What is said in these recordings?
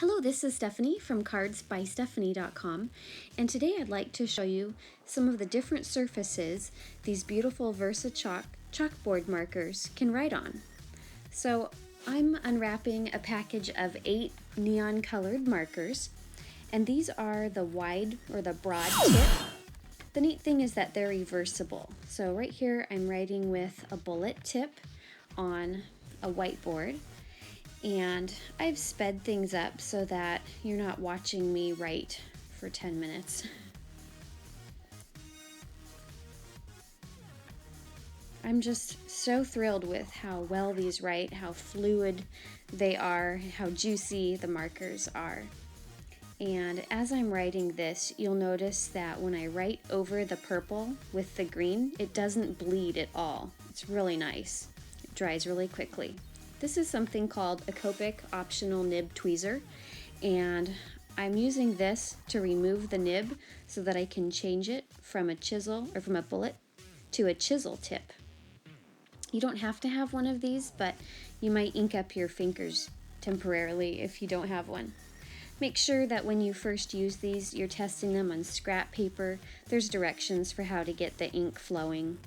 Hello, this is Stephanie from cardsbystephanie.com, and today I'd like to show you some of the different surfaces these beautiful VersaChalk chalkboard markers can write on. So I'm unwrapping a package of 8 neon colored markers, and these are the wide or the broad tip. The neat thing is that they're reversible. So right here I'm writing with a bullet tip on a whiteboard. And I've sped things up so that you're not watching me write for 10 minutes. I'm just so thrilled with how well these write, how fluid they are, how juicy the markers are. And as I'm writing this, you'll notice that when I write over the purple with the green, it doesn't bleed at all. It's really nice. It dries really quickly. This is something called a Copic optional nib tweezer, and I'm using this to remove the nib so that I can change it from a chisel or from a bullet to a chisel tip. You don't have to have one of these, but you might ink up your fingers temporarily if you don't have one. Make sure that when you first use these, you're testing them on scrap paper. There's directions for how to get the ink flowing,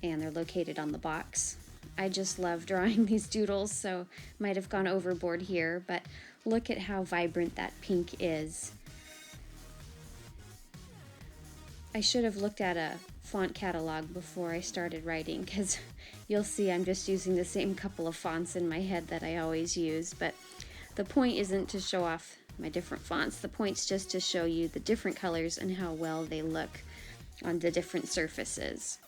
and they're located on the box. I just love drawing these doodles, so might have gone overboard here, but look at how vibrant that pink is. I should have looked at a font catalog before I started writing, because you'll see I'm just using the same couple of fonts in my head that I always use, but the point isn't to show off my different fonts. The point's just to show you the different colors and how well they look on the different surfaces.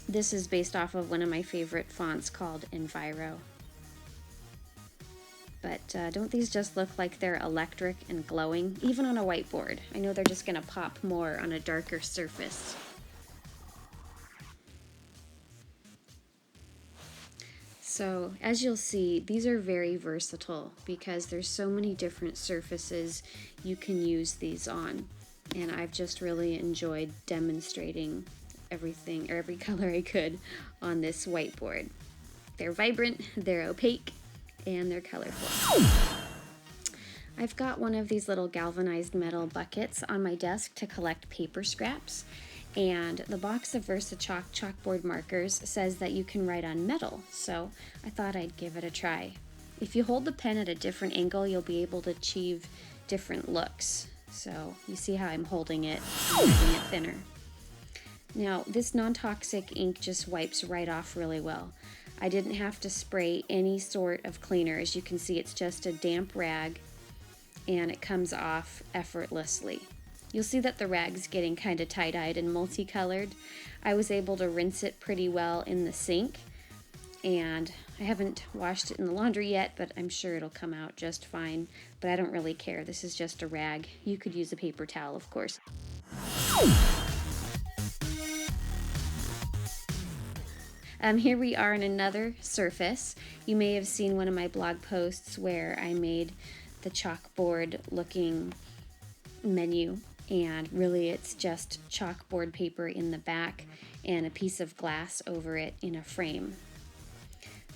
This is based off of one of my favorite fonts called Enviro. But don't these just look like they're electric and glowing, even on a whiteboard? I know they're just going to pop more on a darker surface. So as you'll see, these are very versatile because there's so many different surfaces you can use these on. And I've just really enjoyed demonstrating everything or every color I could on this whiteboard. They're vibrant, they're opaque, and they're colorful. I've got one of these little galvanized metal buckets on my desk to collect paper scraps, and the box of VersaChalk chalkboard markers says that you can write on metal, so I thought I'd give it a try. If you hold the pen at a different angle, you'll be able to achieve different looks. So you see how I'm holding it, making it thinner. Now, this non-toxic ink just wipes right off really well. I didn't have to spray any sort of cleaner. As you can see, it's just a damp rag, and it comes off effortlessly. You'll see that the rag's getting kind of tie-dyed and multicolored. I was able to rinse it pretty well in the sink, and I haven't washed it in the laundry yet, but I'm sure it'll come out just fine. But I don't really care. This is just a rag. You could use a paper towel, of course. Here we are on another surface. You may have seen one of my blog posts where I made the chalkboard looking menu, and really it's just chalkboard paper in the back and a piece of glass over it in a frame.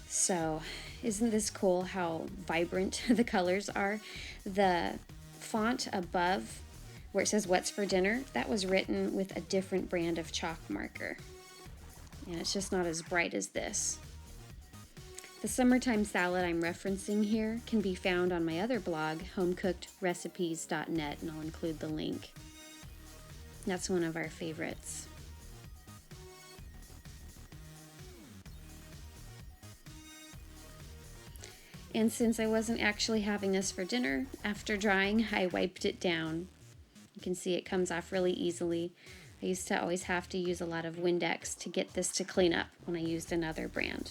So isn't this cool how vibrant the colors are? The font above where it says "What's for Dinner," that was written with a different brand of chalk marker. And it's just not as bright as this. The summertime salad I'm referencing here can be found on my other blog, homecookedrecipes.net, and I'll include the link. That's one of our favorites. And since I wasn't actually having this for dinner, after drying, I wiped it down. You can see it comes off really easily. I used to always have to use a lot of Windex to get this to clean up when I used another brand.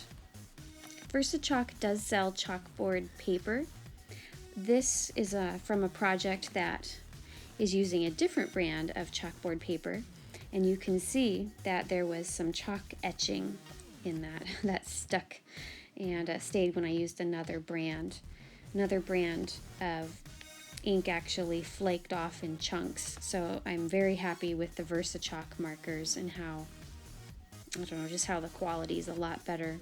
VersaChalk does sell chalkboard paper. This is from a project that is using a different brand of chalkboard paper, and you can see that there was some chalk etching in that stuck and stayed when I used another brand. Another brand of ink actually flaked off in chunks, so I'm very happy with the VersaChalk markers and how, I don't know, just how the quality is a lot better.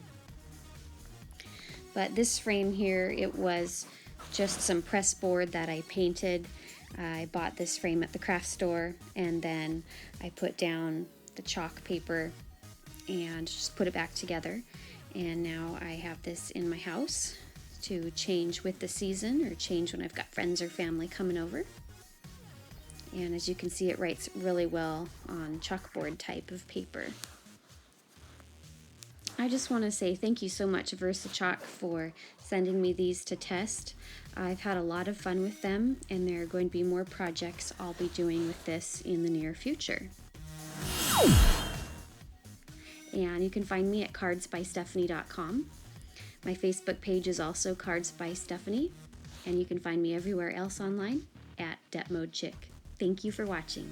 But this frame here, it was just some press board that I painted. I bought this frame at the craft store, and then I put down the chalk paper and just put it back together. And now I have this in my house to change with the season, or change when I've got friends or family coming over. And as you can see, it writes really well on chalkboard type of paper. I just want to say thank you so much, VersaChalk, for sending me these to test. I've had a lot of fun with them, and there are going to be more projects I'll be doing with this in the near future. And you can find me at cardsbystephanie.com. My Facebook page is also Cards by Stephanie, and you can find me everywhere else online at Depth Mode Chick. Thank you for watching.